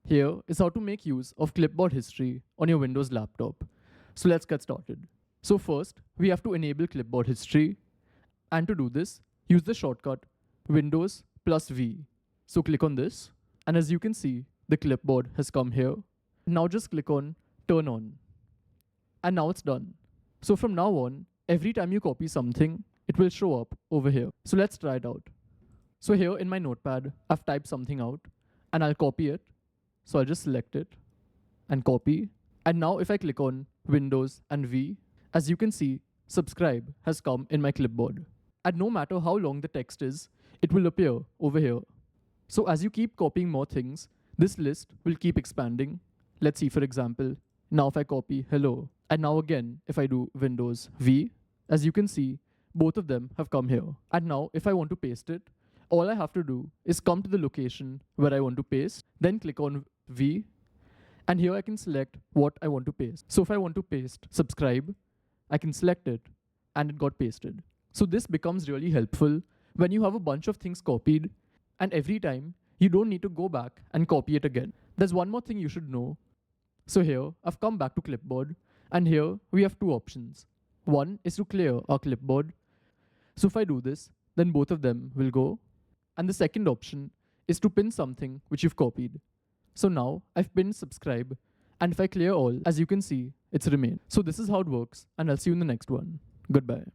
Here is how to make use of clipboard history on your Windows laptop. So let's get started. So first, we have to enable clipboard history. And to do this, use the shortcut Windows plus V. So click on this. And as you can see, the clipboard has come here. Now just click on Turn On. And now it's done. So from now on, every time you copy something, it will show up over here. So let's try it out. So here in my notepad, I've typed something out and I'll copy it. So I'll just select it and copy. And now if I click on Windows and V, as you can see, subscribe has come in my clipboard. And no matter how long the text is, it will appear over here. So as you keep copying more things, this list will keep expanding. Let's see, for example, now if I copy hello, and now again, if I do Windows V, as you can see, both of them have come here. And now if I want to paste it, all I have to do is come to the location where I want to paste, then click on V, and here I can select what I want to paste. So if I want to paste subscribe, I can select it, and it got pasted. So this becomes really helpful when you have a bunch of things copied, and every time you don't need to go back and copy it again. There's one more thing you should know. So here I've come back to clipboard, and here we have two options. One is to clear our clipboard. So if I do this, then both of them will go. And the second option is to pin something which you've copied. So now I've pinned subscribe, and if I clear all, as you can see, it's remained. So this is how it works, and I'll see you in the next one. Goodbye.